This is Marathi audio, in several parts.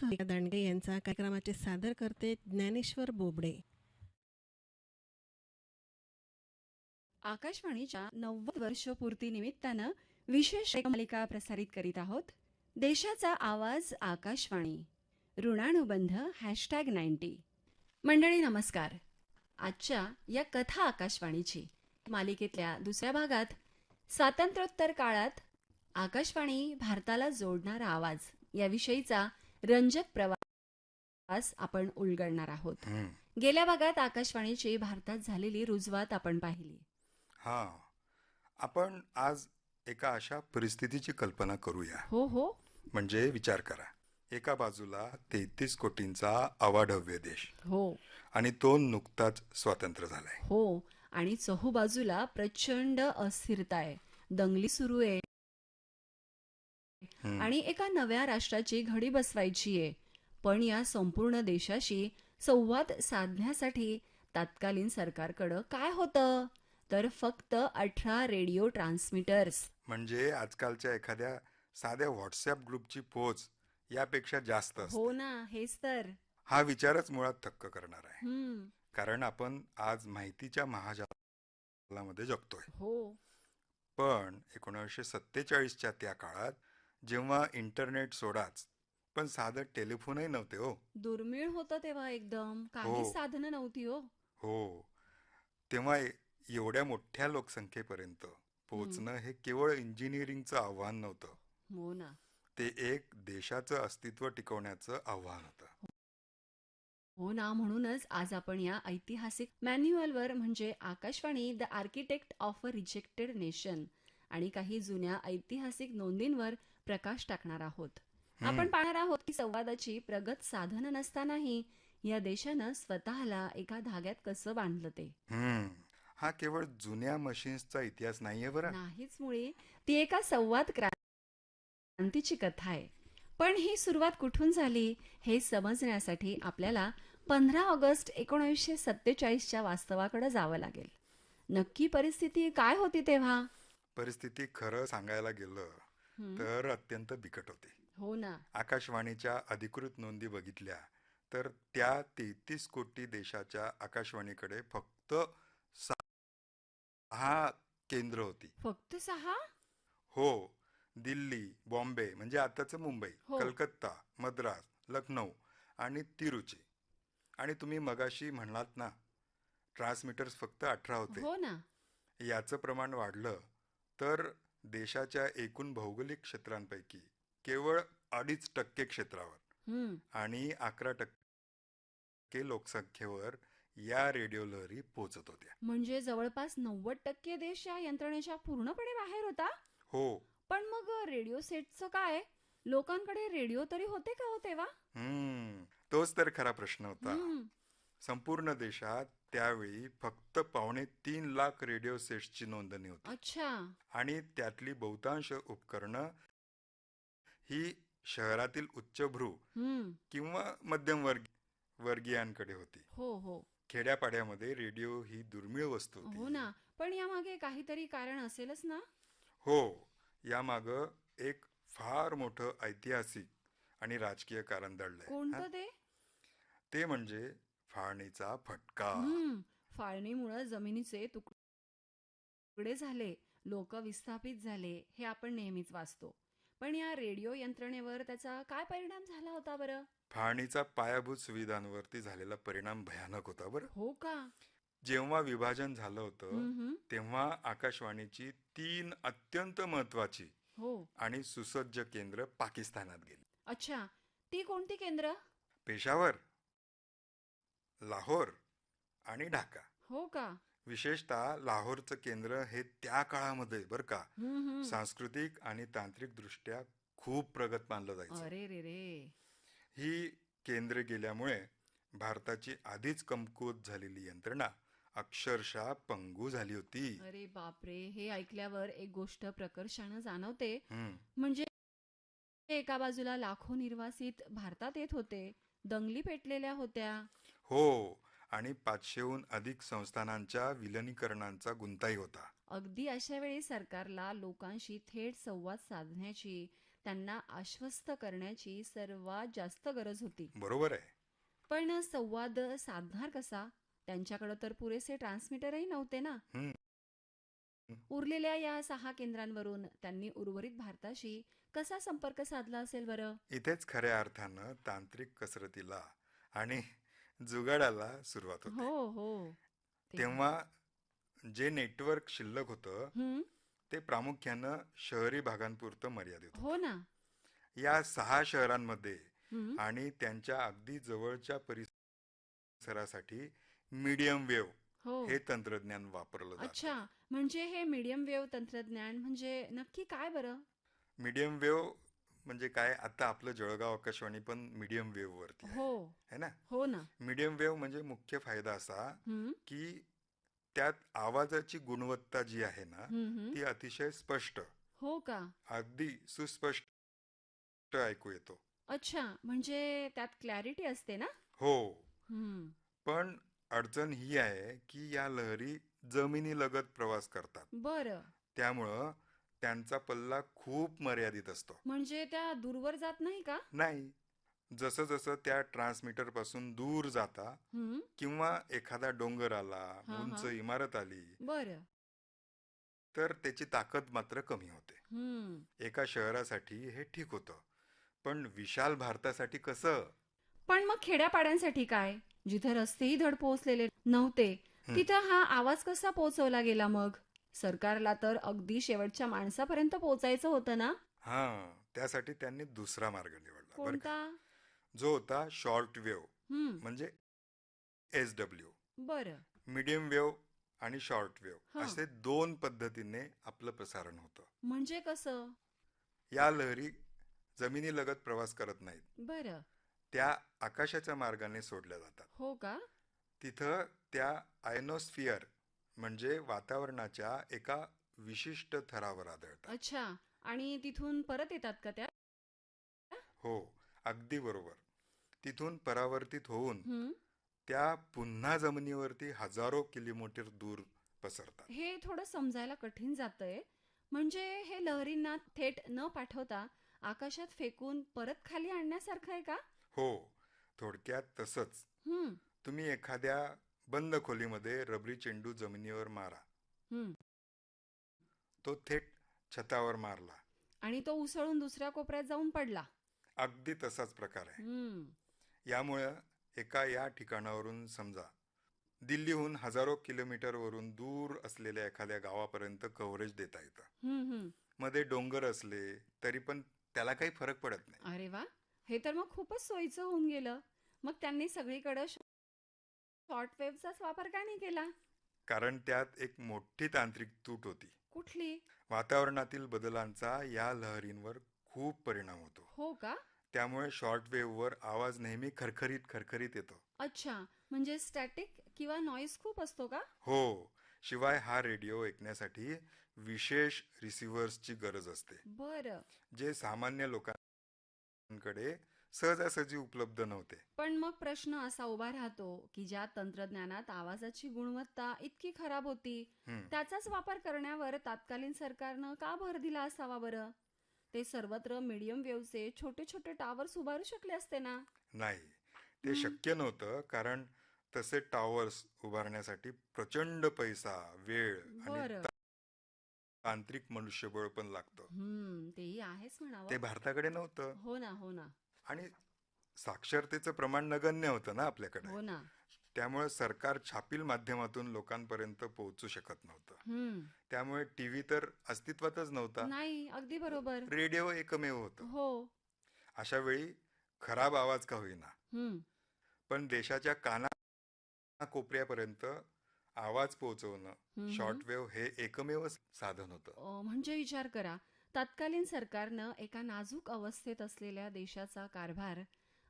सुहासिका दांडगे यांचा कार्यक्रमाचे सादर करते ज्ञानेश्वर बोबडे. आकाशवाणीच्या 90 वर्षपूर्ती निमित्तानं विशेष मालिका प्रसारित करीत आहोत. देशाचा आवाज आकाशवाणी, ऋणानुबंध #90. मंडळी नमस्कार. आजच्या या कथा आकाशवाणीची मालिकेतल्या दुसऱ्या भागात स्वातंत्र्योत्तर काळात आकाशवाणी भारताला जोडणारा आवाज याविषयीचा रंजक प्रवास आपण उलगडणार आहोत. गेल्या भागात आकाशवाणीची भारतात झालेली रुजवात आपण पाहिली. आपण आज एका अशा परिस्थितीची कल्पना करूया. हो. म्हणजे विचार करा, एका बाजूला 33 कोटींचा अवाढव्य देश, हो आणि तो नुकताच स्वतंत्र झालाय. हो आणि चहूबाजूला प्रचंड अस्थिरता आहे, दंगली सुरू आहे आणि एका नव्या राष्ट्राची घडी बसवायची आहे. पण या संपूर्ण देशाशी संवाद साधण्यासाठी तत्कालीन सरकारकडं काय होतं तर फक्त 18 रेडिओ ट्रान्समीटर्स. म्हणजे आजकालच्या एखाद्या साध्या व्हॉट्सअप ग्रुपची पोच यापेक्षा जास्त असते. हो ना, हेच तर. हा विचारच मुळात थक्क करणार आहे. कारण आपण आज माहितीच्या महाजालामध्ये जगतोय. हो. पण 1947च्या त्या काळात जेव्हा इंटरनेट सोडाच, पण साधं टेलिफोनही नव्हते हो. दुर्मिळ होतं तेव्हा, एकदम काही साधनं नव्हती हो. तेव्हा एवढ्या मोठ्या लोकसंख्येपर्यंत पोहोचणं हे केवळ इंजिनिअरिंगचं आव्हान नव्हतं. हो ना. ते एक देशाचं अस्तित्व टिकवण्याचं आव्हान होतं. हो ना, म्हणूनच आज आपण या ऐतिहासिक मॅन्युअलवर म्हणजे Akashvani the architect of a rejected nation आणि काही जुन्या ऐतिहासिक नोंदींवर प्रकाश टाकणार आहोत. आपण पाहणार आहोत की संवादाची प्रगत साधनं नसतानाही या देशानं स्वतःला एका धाग्यात कसं बांधलं ते. हा केवळ जुन्या मशीन्सचा इतिहास नाहीये बरं. नाहीच, मुळे ती एका संवाद क्रांतीची कथा आहे. पण ही सुरुवात कुठून झाली हे समजण्यासाठी आपल्याला 15 ऑगस्ट 1947च्या वास्तवाकडे जावं लागेल. नक्की परिस्थिती काय होती तेव्हा? परिस्थिती खरं सांगायला गेलं तर अत्यंत बिकट होती. हो ना. आकाशवाणीच्या अधिकृत नोंदी बघितल्या तर त्या 33 कोटी देशाच्या आकाशवाणीकडे फक्त 6 केंद्र होती. फक्त 6? हो. दिल्ली, बॉम्बे म्हणजे आताचं मुंबई, कलकत्ता, मद्रास, लखनौ आणि तिरुची. आणि तुम्ही मगाशी म्हणलात ना, ट्रान्समीटर्स फक्त 18 होते. हो ना. याचं प्रमाण वाढलं तर देशाच्या एकूण भौगोलिक क्षेत्रांपैकी केवळ 2.5% क्षेत्रावर आणि 11% लोकसंख्येवर या रेडिओ लहरी पोहोचत होत्या. म्हणजे जवळपास 90% देश या यंत्रणेच्या पूर्णपणे बाहेर होता. हो. पण मग रेडिओ सेटचं काय? लोकांकडे रेडिओ तरी होते का हो तेव्हा? तोच तर खरा प्रश्न होता. संपूर्ण देशात त्यावेळी फक्त 2.25 लाख रेडिओ सेट्सची नोंदणी होती. अच्छा. आणि त्यातली बहुतांश उपकरणं ही शहरातील उच्चभ्रू किंवा मध्यम वर्गीयांकडे होती. हो. खेड्यापाड्यामध्ये रेडिओ ही दुर्मिळ वस्तू होती. हो ना. पण यामागे काहीतरी कारण असेलच ना? हो. यामाग एक फार मोठं ऐतिहासिक आणि राजकीय कारण दडलंय. कोणतं ते? ते म्हणजे फाळणीचा फटका. फाळणीमुळे जमिनीचे तुकडे झाले, लोक विस्थापित झाले, हे आपण नेहमीच वाचतो. पण या रेडिओ यंत्रणेवर त्याचा काय परिणाम झाला होता बरं? फाळणीचा पायाभूत सुविधांवरती झालेला परिणाम भयानक होता बरं. हो का? जेव्हा विभाजन झालं होतं तेव्हा आकाशवाणीची 3 अत्यंत महत्वाची आणि सुसज्ज केंद्र पाकिस्तानात गेली. अच्छा. ती कोणती केंद्र? पेशावर, लाहोर आणि ढाका. हो का? विशेषतः लाहोरचं केंद्र हे त्या काळामध्ये बर का सांस्कृतिक आणि तांत्रिक दृष्ट्या खूप प्रगत मानलं जायचं. अरे रे रे. ही केंद्रे गेल्यामुळे भारताची आधीच कमकुवत झालेली यंत्रणा अक्षरशः पंगू झाली होती. अरे बापरे. हे ऐकल्यावर एक गोष्ट प्रकर्षानं जाणवते. म्हणजे एका बाजूला लाखो निर्वासित भारतात येत होते, दंगली पेटलेल्या होत्या. हो. आणि 500हून अधिक संस्थानांच्या विलिनीकरणांचा गुंताही होता. अगदी अशा वेळी सरकारला लोकांशी थेट संवाद साधण्याची, त्यांना आश्वस्त करण्याची सर्वात जास्त गरज होती. बरोबर आहे. पण संवाद साधणार कसा? त्यांच्याकडे तर पुरेसे ट्रान्समीटरही नव्हते ना. हम्म. उरलेल्या या 6 केंद्रांवरून त्यांनी उर्वरित भारताशी कसा संपर्क साधला असेल बरं? इथेच खऱ्या अर्थानं तांत्रिक कसरतीला आणि जुगाडाला सुरुवात होते. हो हो. ते आहे. तेव्हा जे नेटवर्क शिल्लक होतं हं, ते प्रामुख्यानं शहरी भागांपुरतं मर्यादित हो होतं. ना. या 6 शहरांमध्ये हं, आणि त्यांच्या अगदी जवळच्या परिसरासाठी मीडियम वेव्ह हो. हे तंत्रज्ञान वापरलं जातं. अच्छा, म्हणजे हे मीडियम वेव्ह तंत्रज्ञान म्हणजे नक्की काय बरं? मीडियम वेव्ह म्हणजे काय, आता आपलं जळगाव आकाशवाणी पण मीडियम वेव्ह वरती आहे, हो, है ना? हो ना. मीडियम वेव्ह म्हणजे मुख्य फायदा असा हं, की त्यात आवाजाची गुणवत्ता जी आहे ना हं, हं. ती अतिशय स्पष्ट, हो का? अगदी सुस्पष्ट ऐकू येतो. अच्छा, म्हणजे त्यात क्लॅरिटी असते ना? हो, हं, पण अडचण ही आहे की या लहरी जमिनीलगत प्रवास करतात. बरं. त्यामुळं त्यांचा पल्ला खूप मर्यादित असतो. म्हणजे त्या दूरवर जात नाही का? नाही, जसं जसं त्या ट्रान्समीटर पासून दूर जाता हं, किंवा एखादा डोंगर आला, हां, उंच हां. इमारत आली, बरं. तर त्याची ताकद मात्र कमी होते. हं. एका शहरासाठी हे ठीक होतं, पण विशाल भारतासाठी कसं? पण मग खेड्यापाड्यांसाठी काय? जिथे रस्तेही धड पोहोचलेले नव्हते, हं, तिथं हा आवाज कसा पोहोचवला गेला मग? सरकारला तर अगदी शेवटच्या माणसापर्यंत पोहोचायचं होतं ना? हां, त्यासाठी त्यांनी दुसरा मार्ग निवडला बरं का, कोणता? जो होता शॉर्ट वेव्ह हं, म्हणजे SW. बरं. मीडियम वेव्ह आणि शॉर्ट वेव्ह हं, असे 2 पद्धतीने आपलं प्रसारण होतं. म्हणजे कसं? या लहरी जमिनीलगत प्रवास करत नाहीत, बरं. त्या आकाशाच्या मार्गाने सोडल्या जातात. हो का? तिथं त्या आयनोस्फिअर म्हणजे वातावरणाच्या एका विशिष्ट थरावर आढळतात. अच्छा. आणि तिथून परत येतात का त्या? हो, अगदी बरोबर. तिथून परावर्तित होऊन हं. त्या पुन्हा जमिनीवरती हजारो किलोमीटर दूर पसरतात. हे थोडं समजायला कठीण जातंय. म्हणजे हे लहरींना थेट न पाठवता आकाशात फेकून परत खाली आणण्यासारखं आहे का? हो, थोडक्यात तसंच. हं, तुम्ही एखाद्या बंद खोलीमध्ये रबरी चेंडू जमिनीवर मारा, हं. तो थेट छतावर मारला, आणि तो उसळून दुसऱ्या कोपऱ्यात जाऊन पडला. अगदी तसाच प्रकार आहे. हं, यामुळं एका या ठिकाणावरून समजा दिल्लीहून हजारो किलोमीटरवरून दूर असलेल्या एखाद्या गावापर्यंत कव्हरेज देता येतं. हं, हं. मध्ये डोंगर असले तरी पण त्याला काही फरक पडत नाही. अरे वा, हे तर मग खूपच सोयीचं होऊन गेलं. मग त्यांनी सगळीकडे शॉर्ट वेव्हचाच वापर का नाही केला? कारण त्यात एक मोठी तांत्रिक तूट होती. कुठली? वातावरणातील बदलांचा या लहरींवर खूप परिणाम होतो. हो का? त्यामुळे शॉर्ट वेव्हवर आवाज नेहमी खरखरीत खरखरीत येतो. अच्छा, म्हणजे स्टॅटिक किंवा नॉईज खूप असतो का? हो, शिवाय हा रेडिओ ऐकण्यासाठी विशेष रिसिव्हर्सची गरज असते, बरं. जे सामान्य लोकांकडे सहजासहजी उपलब्ध नव्हते. पण मग प्रश्न असा उभा राहतो की ज्या तंत्रज्ञानात आवाजाची गुणवत्ता इतकी खराब होती, हं, त्याचाच वापर करण्यावर तात्कालीन सरकारनं का भर दिला असावा बरं? ते सर्वत्र मीडियम वेव्हचे छोटे छोटे टावर्स उभारू शकले असते ना. नाही, ते हं, शक्य नव्हतं, कारण तसे टॉवर्स उभारण्यासाठी प्रचंड पैसा, वेळ आणि बरं. तांत्रिक मनुष्यबळ पण लागतं. तेही आहेच ते म्हणावं. भारताकडे नव्हतं हो ना, हो ना, आणि साक्षरतेचं प्रमाण नगण्य होतं ना आपल्याकडे. हो ना. त्यामुळे सरकार छापील माध्यमातून लोकांपर्यंत पोहोचू शकत नव्हतं. हं. त्यामुळे टीव्ही तर अस्तित्वातच नव्हता. नाही, अगदी बरोबर. रेडिओ एकमेव होतं. हो. अशा वेळी खराब आवाज का होईना, हं. पण देशाच्या कानाकोपऱ्यापर्यंत आवाज पोहोचवणं हं, हं. शॉर्टवेव्ह हे एकमेव साधन होतं. म्हणजे विचार करा, तत्कालीन सरकारनं एका नाजूक अवस्थेत असलेल्या देशाचा कारभार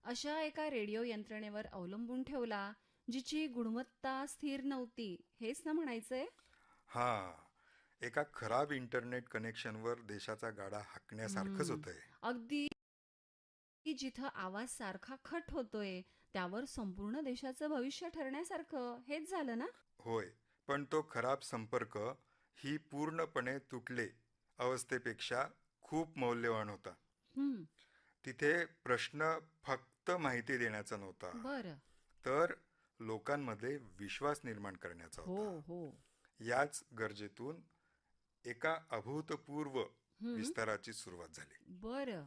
अशा एका रेडिओ यंत्रणेवर अवलंबून ठेवला, जिची गुणवत्ता स्थिर नव्हती, हेच ना म्हणायचंय? हा, एका खराब इंटरनेट कनेक्शनवर देशाचा गाडा हाकण्यासारखंच हं. होतं हे. अगदी जिथं आवाज सारखा खट होतोय, त्यावर संपूर्ण देशाचं भविष्य ठरण्यासारखं हेच झालं ना? होय, पण तो खराब संपर्क ही पूर्णपणे तुटले अवस्थेपेक्षा खूप मौल्यवान होता. हं, तिथे प्रश्न फक्त माहिती देण्याचा नव्हता, बरं. तर लोकांमध्ये विश्वास निर्माण करण्याचा हो, होता. हो. याच गरजेतून एका अभूतपूर्व हं, विस्ताराची सुरुवात झाली. बरं.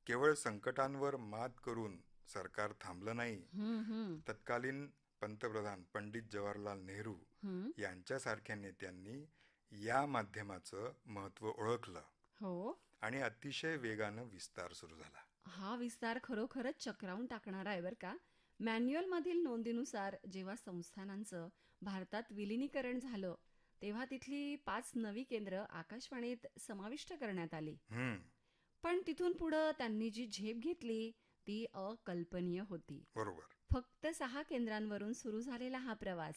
केवळ संकटांवर मात करून सरकार थांबलं नाही. हं, हं, तत्कालीन पंतप्रधान पंडित जवाहरलाल नेहरू हं. यांच्यासारख्या नेत्यांनी या माध्यमाचं महत्त्व ओळखलं हो. आणि अतिशय वेगानं विस्तार सुरू झाला. हा विस्तार खरोखरच चक्रावून टाकणारा आहे बरं का. मॅन्युअलमधील नोंदीनुसार जेव्हा संस्थानांचं भारतात विलिनीकरण झालं, तेव्हा तिथली 5 नवी केंद्र आकाशवाणीत समाविष्ट करण्यात आली. हम्म, पण तिथून पुढं त्यांनी जी झेप घेतली ती अकल्पनीय होती. बरोबर. फक्त 6 केंद्रांवरून सुरू झालेला हा प्रवास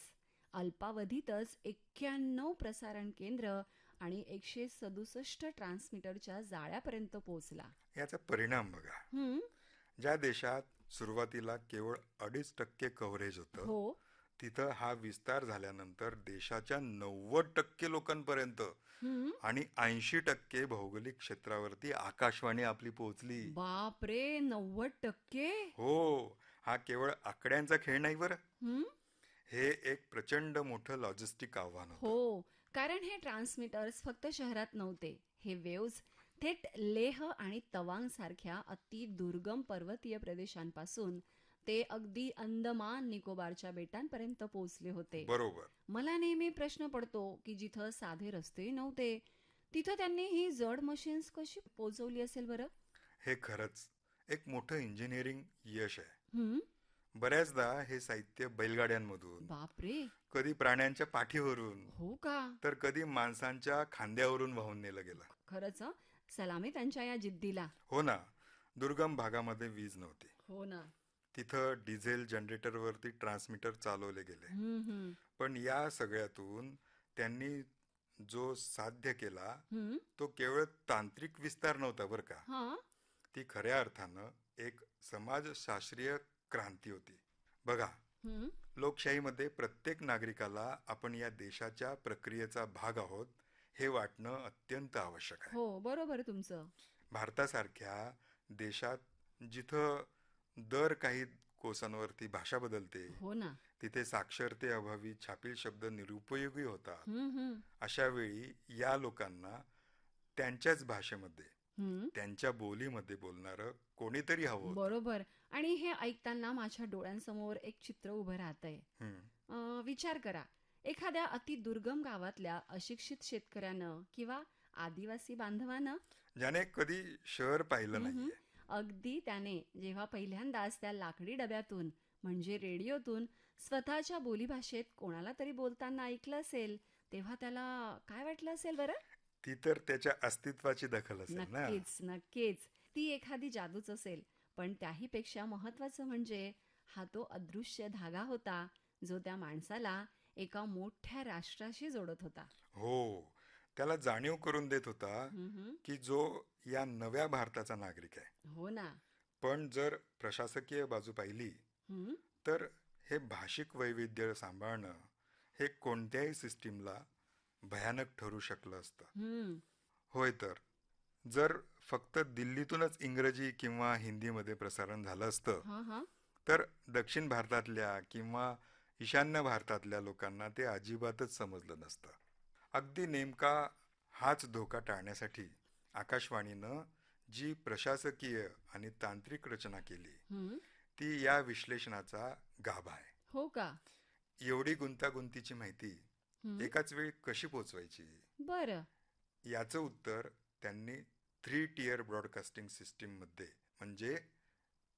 अल्पावधीतच 91 प्रसारण केंद्र आणि 167 ट्रान्समीटरच्या जाळ्यापर्यंत पोहोचला. याचा परिणाम बघा. हं, ज्या देशात सुरुवातीला केवळ 2.5% कव्हरेज होतं, हो. तिथं हा विस्तार झाल्यानंतर देशाच्या 90% लोकांपर्यंत हं. आणि 80% भौगोलिक क्षेत्रावरती आकाशवाणी आपली पोहोचली. बापरे, 90%? हो, हा केवळ आकड्यांचा खेळ नाही बरं. हं? हे एक प्रचंड मोठं लॉजिस्टिक आव्हान होतं. हो, कारण हे ट्रान्समीटर्स फक्त शहरात नव्हते. हे वेव्हज थेट लेह आणि तवांग सारख्या अति दुर्गम पर्वतीय प्रदेशांपासून ते अगदी अंदमान निकोबारच्या बेटांपर्यंत पोहोचले होते. बरोबर. मला नेहमी प्रश्न पडतो की जिथं साधे रस्तेही नव्हते, तिथं त्यांनी ही जड मशीन्स कशी पोहोचवली असेल बरं? हे खरंच एक मोठं इंजिनिअरिंग यश आहे. हं? बऱ्याचदा हे साहित्य बैलगाड्यांमधून, बापरे, कधी प्राण्यांच्या पाठीवरून, हो का? तर कधी माणसांच्या खांद्यावरून वाहून नेलं गेलं. खरंच हं? सलामी त्यांच्या या जिद्दीला. हो ना, दुर्गम भागामध्ये वीज नव्हती. हो ना. तिथं डिझेल जनरेटरवरती ट्रान्समीटर चालवले गेले. हं, हं. पण या सगळ्यातून त्यांनी जो साध्य केला हं? तो केवळ तांत्रिक विस्तार नव्हता बरं का. हां. ती खऱ्या अर्थानं एक समाजशास्त्रीय क्रांती होती. बघा, हं. लोकशाहीमध्ये प्रत्येक नागरिकाला आपण या देशाच्या प्रक्रियेचा भाग आहोत हे वाटणं अत्यंत आवश्यक आहे. हो, बरोबर तुमचं. भारतासारख्या देशात जिथं दर काही कोसांवरती भाषा बदलते, हो ना. तिथे साक्षरतेअभावी छापील शब्द निरुपयोगी होतात. हं, हं. अशा वेळी या लोकांना त्यांच्याच भाषेमध्ये, हं. त्यांच्या बोलीमध्ये बोलणारं कोणीतरी हवं होतं. बरोबर. आणि हे ऐकताना माझ्या डोळ्यांसमोर एक चित्र उभं राहतंय. हम्म, विचार करा, एखाद्या अति दुर्गम गावातल्या अशिक्षित शेतकऱ्यानं किंवा आदिवासी बांधवानं ज्याने कधी शहर पाहिलं हं, हं. नाहीये, अगदी त्याने जेव्हा पहिल्यांदाच त्या लाकडी डब्यातून म्हणजे रेडिओतून स्वतःच्या बोलीभाषेत कोणाला तरी बोलताना ऐकलं असेल, तेव्हा त्याला काय वाटलं असेल बरं? ती तर त्याच्या अस्तित्वाची दखल असेल ना. नक्कीच, नक्कीच. ती एखादी जादूच असेल. पण त्याही पेक्षा महत्वाचं म्हणजे हा तो अदृश्य धागा होता, जो त्या माणसाला एका मोठ्या राष्ट्राशी जोडत होता. हो, त्याला जाणीव करून देत होता हं, हं. की जो या नव्या भारताचा नागरिक आहे. हो ना. पण जर प्रशासकीय बाजू पाहिली हं. तर हे भाषिक वैविध्य सांभाळणं हे कोणत्याही सिस्टीमला भयानक ठरू शकलं असतं. हं. होय, तर जर फक्त दिल्लीतूनच इंग्रजी किंवा हिंदीमध्ये प्रसारण झालं असतं हां, हां. तर दक्षिण भारतातल्या किंवा ईशान्य भारतातल्या लोकांना ते अजिबातच समजलं नसतं. अगदी नेमका हाच धोका टाळण्यासाठी आकाशवाणीनं जी प्रशासकीय आणि तांत्रिक रचना केली हं. ती या विश्लेषणाचा गाभा आहे. हो का? एवढी गुंतागुंतीची माहिती हं. एकाच वेळी कशी पोचवायची, बरं. याचं उत्तर त्यांनी 3 टियर ब्रॉडकास्टिंग सिस्टीम मध्ये, म्हणजे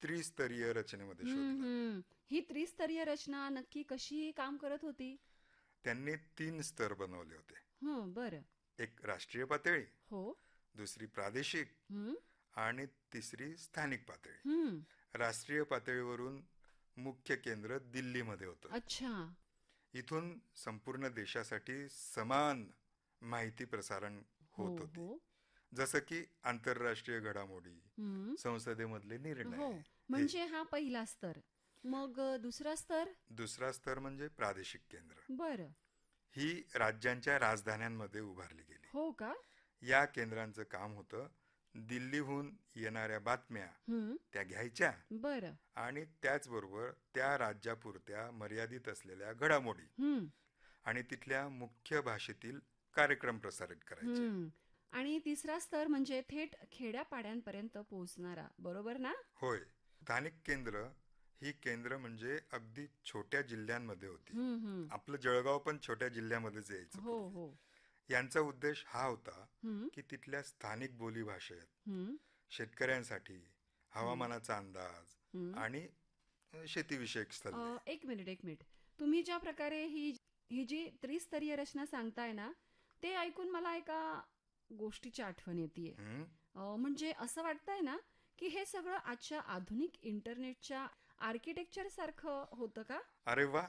त्रिस्तरीय रचनेमध्ये हं, शोधलं. हं. ही त्रिस्तरीय रचना नक्की कशी काम करत होती? त्यांनी 3 स्तर बनवले होते. हं, बरं. एक राष्ट्रीय पातळी, हो. दुसरी प्रादेशिक हं. आणि तिसरी स्थानिक पातळी. हं. राष्ट्रीय पातळीवरून मुख्य केंद्र दिल्लीमध्ये होतं. अच्छा. इथून संपूर्ण देशासाठी समान माहिती प्रसारण हो, होत होती. हो. जसं की आंतरराष्ट्रीय घडामोडी, हं. संसदेमधले हो. निर्णय. म्हणजे हा पहिला स्तर. मग दुसरा स्तर? दुसरा स्तर म्हणजे प्रादेशिक केंद्र. बरं. ही राज्यांच्या राजधान्यांमध्ये उभारली गेली. हो का? या केंद्रांचं काम होतं दिल्लीहून येणाऱ्या बातम्या हं, त्या घ्यायच्या बरं. आणि त्याचबरोबर त्या राज्यापुरत्या मर्यादित असलेल्या घडामोडी हं, आणि तिथल्या मुख्य भाषेतील कार्यक्रम प्रसारित करायचे. हं. आणि तिसरा स्तर म्हणजे थेट खेड्यापाड्यांपर्यंत पोहोचणारा, बरोबर ना? होय, स्थानिक केंद्र ही केंद्र म्हणजे अगदी छोट्या जिल्ह्यांमध्ये होती. हं, हं. आपलं जळगाव पण छोट्या जिल्ह्यामध्येच यायचं हो, पूर्वी. हो. यांचा उद्देश हा होता हं, की तिथल्या स्थानिक बोलीभाषेत हं, शेतकऱ्यांसाठी हवामानाचा अंदाज हं. आणि शेतीविषयक सल्ले. एक मिनिट, एक मिनिट. तुम्ही ज्या प्रकारे ही ही जी त्रिस्तरीय रचना सांगताय ना, ते ऐकून मला एका गोष्टीची आठवण येतीये. हं? म्हणजे असं वाटतंय ना, की हे सगळं आजच्या आधुनिक इंटरनेटच्या आर्किटेक्चर सारखं होतं का? अरे वा,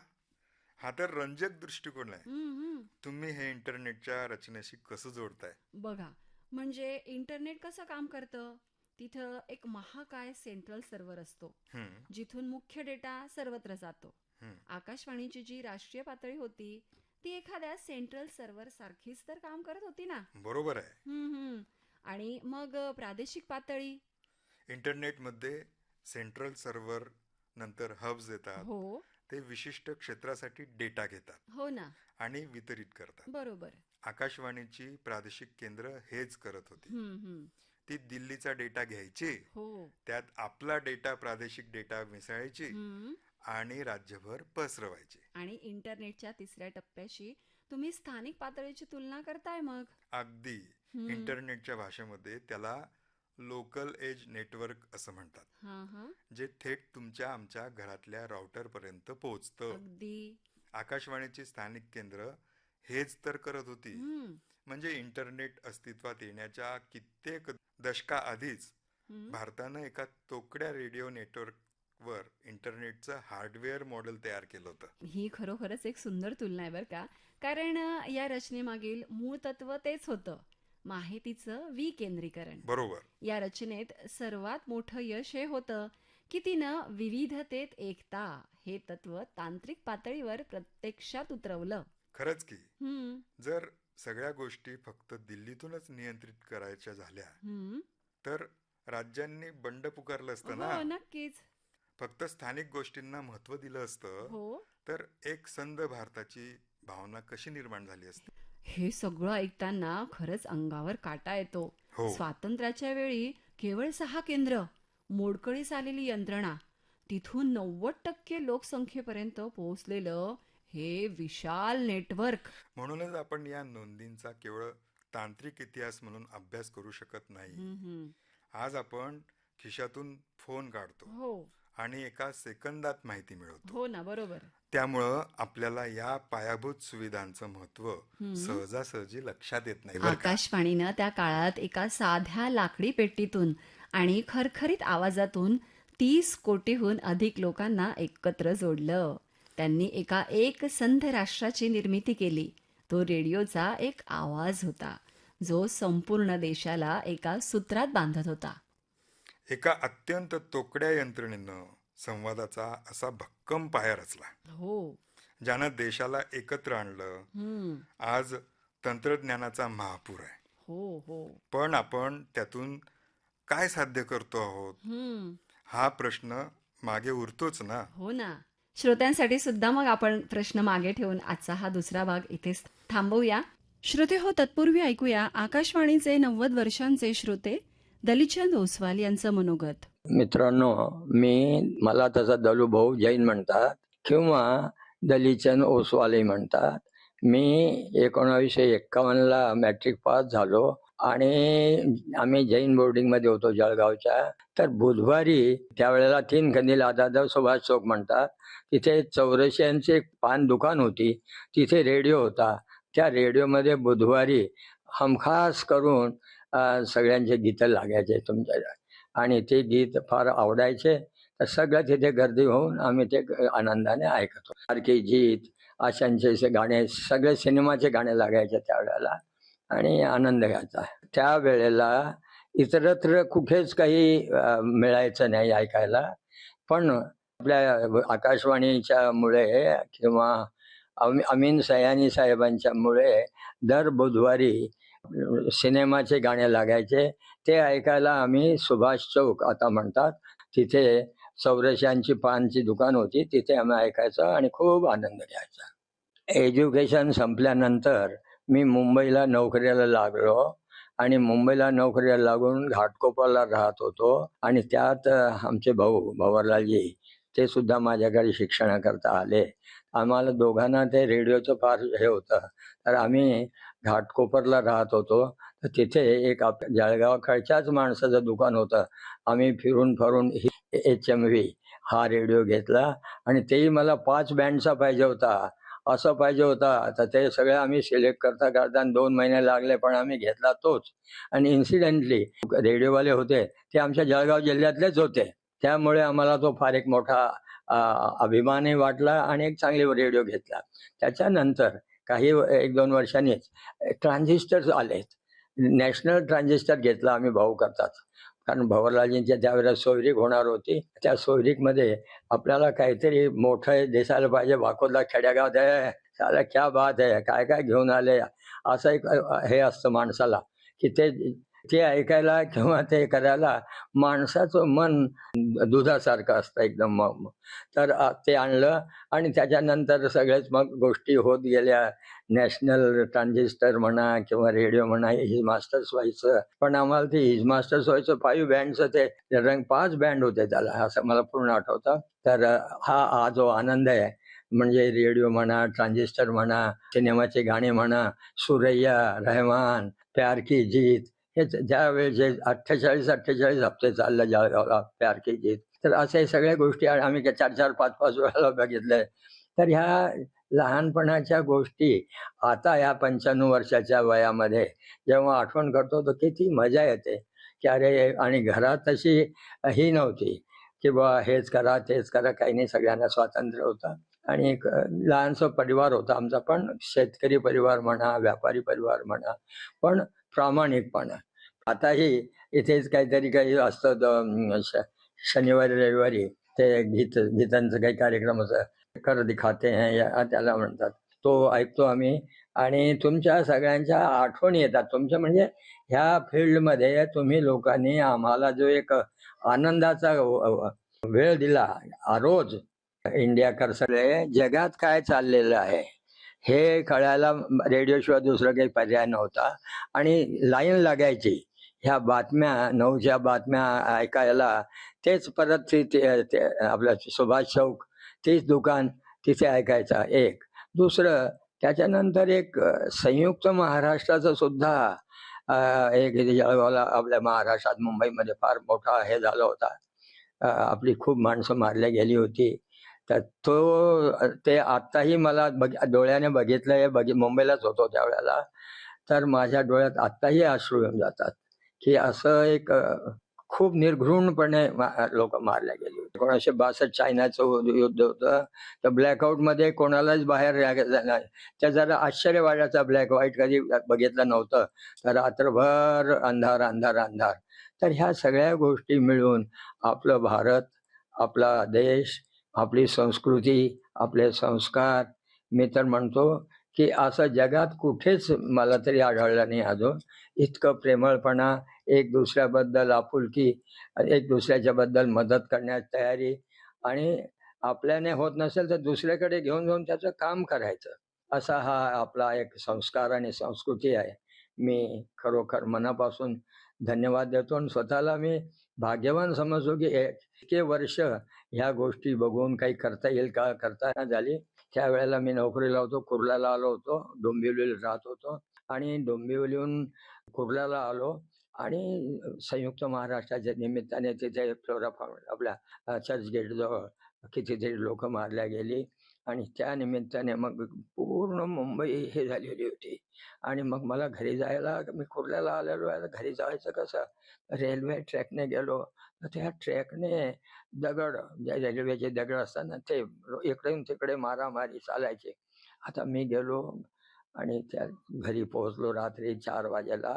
हा तर रंजक दृष्टिकोन आहे. हं, हं. तुम्ही हे इंटरनेटच्या रचनेशी कसं जोडताय? बघा, म्हणजे इंटरनेट कसं काम करतं? तिथं एक महाकाय सेंट्रल सर्व्हर असतो, हं, जिथून मुख्य डेटा सर्वत्र जातो. हं. आकाशवाणीची जी राष्ट्रीय पातळी होती, ती एखाद्या सेंट्रल सर्व्हर सारखीच तर काम करत होती ना. बरोबर आहे. हं. आणि मग प्रादेशिक पातळी. इंटरनेटमध्ये सेंट्रल सर्व्हर नंतर हब्स येतात. हो, ते विशिष्ट क्षेत्रासाठी डेटा घेतात हो ना. आणि वितरित करतात. बरोबर. आकाशवाणीची प्रादेशिक केंद्र हेच करत होती. हं. ती दिल्लीचा डेटा घ्यायची, हो. त्यात आपला डेटा प्रादेशिक डेटा मिसळायची हं. आणि राज्यभर पसरवायची. आणि इंटरनेटच्या तिसऱ्या टप्प्याशी तुम्ही स्थानिक पातळीची तुलना करताय मग. अगदी हं. इंटरनेटच्या भाषेमध्ये त्याला लोकल एज नेटवर्क असं म्हणतात, हां. जे थेट तुमच्या आमच्या घरातल्या राउटर पर्यंत पोहोचतं. अगदी. आकाशवाणीची स्थानिक केंद्र हेच तर करत होती. हं. म्हणजे इंटरनेट अस्तित्वात येण्याच्या कित्येक दशकाआधीच हं. भारतानं एका तोकड्या रेडिओ नेटवर्कवर इंटरनेटचं हार्डवेअर मॉडेल तयार केलं होतं. ही खरोखरच एक सुंदर तुलना आहे बरं का. कारण या रचनेमागील मूळ तत्व तेच होतं. माहितीचं विकेंद्रीकरण. बरोबर. या रचनेत सर्वात मोठं यश हे होतं की तिनं विविधतेत एकता हे तत्व तांत्रिक पातळीवर प्रत्यक्षात उतरवलं. खरंच की हं, जर सगळ्या गोष्टी फक्त दिल्लीतूनच नियंत्रित करायच्या झाल्या हं. तर राज्यांनी बंड पुकारलं असतं ना. हो, नक्कीच. फक्त स्थानिक गोष्टींना महत्त्व दिलं असतं हो. तर एक संध भारताची भावना कशी निर्माण झाली असती. हे सगळं ऐकताना खरंच अंगावर काटा येतो. हो. स्वातंत्र्याच्या वेळी केवळ 6 केंद्र, मोडकळीस आलेली यंत्रणा, तिथून 90% लोकसंख्येपर्यंत पोहोचलेलं हे विशाल नेटवर्क. म्हणूनच आपण या नोंदींचा केवळ तांत्रिक इतिहास म्हणून अभ्यास करू शकत नाही. हं. आज आपण खिशातून फोन काढतो हो, आणि एका सेकंदात माहिती मिळवतो. हो ना, बरोबर. त्यामुळं आपल्याला या पायाभूत सुविधांचं महत्त्व सहजासहजी लक्षात येत नाही बरं का. आकाशवाणीनं त्या काळात एका साध्या लाकडी पेटीतून आणि खरखरीत आवाजातून 30 कोटीहून अधिक लोकांना एकत्र जोडलं. त्यांनी एका एकसंध राष्ट्राची निर्मिती केली. तो रेडिओचा एक आवाज होता, जो संपूर्ण देशाला एका सूत्रात बांधत होता. एका अत्यंत तोकड्या यंत्रणेनं संवादाचा असा भक्कम पाया रचला, हो. ज्यानं देशाला एकत्र आणलं. हं. आज तंत्रज्ञानाचा महापूर आहे, हो. पण आपण त्यातून काय साध्य करतो आहोत हं. हा प्रश्न मागे उरतोच ना. हो ना. श्रोत्यांसाठी सुद्धा मग आपण प्रश्न मागे ठेवून आजचा हा दुसरा भाग इथेच थांबवूया. श्रोते हो, तत्पूर्वी ऐकूया आकाशवाणीचे 90 वर्षांचे श्रोते दलिचंद ओसवाल यांचं मनोगत. मित्रांनो, मला तसा दलूभाऊ जैन म्हणतात किंवा दलिचंद ओसवालही म्हणतात. मी 1951ला मॅट्रिक पास झालो आणि आम्ही जैन बोर्डिंगमध्ये होतो जळगावच्या. तर बुधवारी त्यावेळेला 3 खंदी लादादा सुभाष चौक म्हणतात, तिथे चौरसियांची एक पान दुकान होती, तिथे रेडिओ होता. त्या रेडिओमध्ये बुधवारी हमखास करून सगळ्यांचे गीतं लागायचे तुमच्या, आणि ते गीत फार आवडायचे. तर सगळं तिथे गर्दी होऊन आम्ही ते आनंदाने ऐकतो. सारखे जीत अशांचे गाणे, सगळे सिनेमाचे गाणे लागायचे त्यावेळेला आणि आनंद घ्यायचा. त्यावेळेला इतरत्र कुठेच काही मिळायचं नाही ऐकायला, पण आपल्या आकाशवाणीच्या मुळे किंवा अमीन सयानी साहेबांच्या मुळे दर बुधवारी सिनेमाचे गाणे लागायचे, ते ऐकायला आम्ही सुभाष चौक आता म्हणतात, तिथे चौरश्यांची पानची दुकान होती, तिथे आम्ही ऐकायचो आणि खूप आनंद घ्यायचा. एज्युकेशन संपल्यानंतर मी मुंबईला नोकरीला लागलो आणि मुंबईला नोकरीला लागून घाटकोपरला राहत होतो आणि त्यात आमचे भाऊ भवरलालजी ते सुद्धा माझ्याकडे शिक्षणाकरता आले. आम्हाला दोघांना ते रेडिओचं फार हे होतं, तर आम्ही घाटकोपरला राहत होतो. तर तिथे एक जळगावकडच्याच माणसाचं दुकान होतं. आम्ही फिरून फिरून HMV हा रेडिओ घेतला आणि तेही मला 5 बँडचा पाहिजे होता, असं पाहिजे होता. तर ते सगळे आम्ही सिलेक्ट करता करता 2 महिने लागले, पण आम्ही घेतला तोच. आणि इन्सिडेंटली रेडिओवाले होते ते आमच्या जळगाव जिल्ह्यातलेच होते, त्यामुळे आम्हाला तो फार एक मोठा अभिमानही वाटला आणि एक चांगले रेडिओ घेतला. त्याच्यानंतर काही 1-2 वर्षांनीच ट्रान्झिस्टर्स आलेत. नॅशनल ट्रान्झिस्टर घेतला आम्ही भाऊ करतात, कारण भवरलालजींच्या त्यावेळेला सोयरीक होणार होती. त्या सोयरीकमध्ये आपल्याला काहीतरी मोठं दिसायला पाहिजे. वाकोदला खेड्यागावात आहे, साला क्या बात आहे, काय काय घेऊन आले, असं एक हे असतं माणसाला, की ते ऐकायला किंवा ते करायला माणसाचं मन दुधासारखं असतं एकदम. तर ते आणलं आणि त्याच्यानंतर सगळेच मग गोष्टी होत गेल्या. नॅशनल ट्रान्झिस्टर म्हणा किंवा रेडिओ म्हणा, हिज मास्टर्स व्हायचं. पण आम्हाला ते हिज मास्टर्स व्हायचं 5 बँडचं, ते 5 बँड होते त्याला, असं मला पूर्ण आठवतं. तर हा जो आनंद आहे, म्हणजे रेडिओ म्हणा, ट्रान्झिस्टर म्हणा, सिनेमाचे गाणे म्हणा, सुरैया, रहमान, प्यार की जीत, हे ज्या वेळेचे 48 हप्ते चाललं जळगावला प्यार की जीत. तर अशा सगळ्या गोष्टी आम्ही 4-4, 5-5 वेळाला बघितलंय. तर ह्या लहानपणाच्या गोष्टी आता ह्या 95 वर्षाच्या वयामध्ये जेव्हा आठवण करतो तर किती मजा येते, की अरे, आणि घरात तशी ही नव्हती की बा हेच करा तेच करा, काही नाही, सगळ्यांना स्वातंत्र्य होतं. आणि एक लहानसा परिवार होता आमचा, पण शेतकरी परिवार म्हणा, व्यापारी परिवार म्हणा, पण प्रामाणिकपणा. आताही इथेच काहीतरी काही असतं, शनिवारी रविवारी ते गीतांचं काही कार्यक्रम असं, कर दिखाते हैं या त्याला म्हणतात, तो ऐकतो आम्ही. आणि तुमच्या सगळ्यांच्या आठवणी येतात तुमच्या, म्हणजे ह्या फील्डमध्ये तुम्ही लोकांनी आम्हाला जो एक आनंदाचा वेळ दिला रोज. इंडिया सगळे जगात काय चाललेलं आहे हे कळायला रेडिओशिवाय दुसरं काही पर्याय नव्हता. आणि लाईन लागायची ह्या बातम्या, 9च्या बातम्या ऐकायला. तेच परत ते आपलं सुभाष चौक, तीच दुकान, तिथे ऐकायचा एक. दुसरं त्याच्यानंतर एक संयुक्त महाराष्ट्राचं सुद्धा एक जळगावला आपल्या महाराष्ट्रात मुंबईमध्ये फार मोठा हे झाला होता. आपली खूप माणसं मारल्या गेली होती. तर ते आत्ताही मला डोळ्याने बघितलंय. मुंबईलाच होतो त्यावेळेला. तर माझ्या डोळ्यात आत्ताही अश्रू येऊन जातात, की असं एक खूप निर्घृणपणे लोक मारल्या गेली होती. 1962 चायनाचं युद्ध होतं. तर ब्लॅकआउटमध्ये कोणालाच बाहेर नाही. त्या जरा आश्चर्य वाटायचा, ब्लॅक व्हाईट कधी बघितलं नव्हतं. तर रात्रभर अंधार अंधार अंधार. तर ह्या सगळ्या गोष्टी मिळून आपलं भारत, आपला देश, आपली संस्कृती, आपले संस्कार, मी तर म्हणतो की असं जगात कुठेच मला तरी आढळलं नाही अजून. इतकं प्रेमळपणा, एक दुसऱ्याबद्दल आपुलकी, एक दुसऱ्याच्या बद्दल मदत करण्याची तयारी, आणि आपल्याने होत नसेल तर दुसऱ्याकडे घेऊन जाऊन त्याचं काम करायचं, असा हा आपला एक संस्कार आणि संस्कृती आहे. मी खरोखर मनापासून धन्यवाद देतो आणि स्वतःला मी भाग्यवान समजतो की इतके वर्ष ह्या गोष्टी बघून काही करता येईल का, करता न झाली. त्यावेळेला मी नोकरीला होतो, कुर्ल्याला आलो होतो, डोंबिवलीला राहत होतो. आणि डोंबिवलीहून कुर्ल्याला आलो आणि संयुक्त महाराष्ट्राच्या निमित्ताने तिथे फ्लोरा आपल्या चर्चगेटजवळ कितीतरी लोक मारल्या गेली. आणि त्या निमित्ताने मग पूर्ण मुंबई हे झालेली होती. आणि मग मला घरी जायला, मी कुर्ल्याला आलेलो आहे, घरी जायचं कसं, रेल्वे ट्रॅकने गेलो. तर त्या ट्रॅकने दगड, ज्या रेल्वेचे दगड असताना ते इकडून तिकडे मारामारी चालायचे. आता मी गेलो आणि त्या घरी पोहोचलो रात्री 4 वाजेला.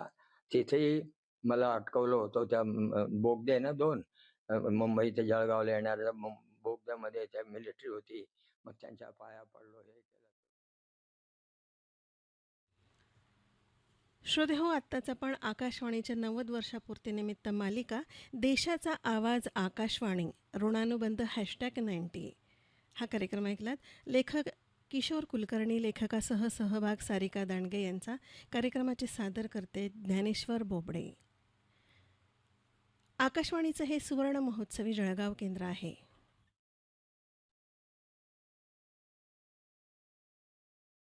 तिथेही मला अटकवलं होतं. त्या बोगदे ना 2 मुंबई ते जळगावला येणाऱ्या बोगद्यामध्ये त्या मिलिटरी होती. मग त्यांच्या पाया पडलो, हे केलं. श्रोते हो, आत्ताच आपण आकाशवाणीच्या 90 वर्षापूर्तीनिमित्त मालिका देशाचा आवाज आकाशवाणी ऋणानुबंध #90 हा कार्यक्रम ऐकलात. लेखक किशोर कुलकर्णी, लेखकासह सहभाग सारिका दांडगे यांचा. कार्यक्रमाचे सादर करते ज्ञानेश्वर बोबडे. आकाशवाणीचं हे सुवर्ण महोत्सवी जळगाव केंद्र आहे.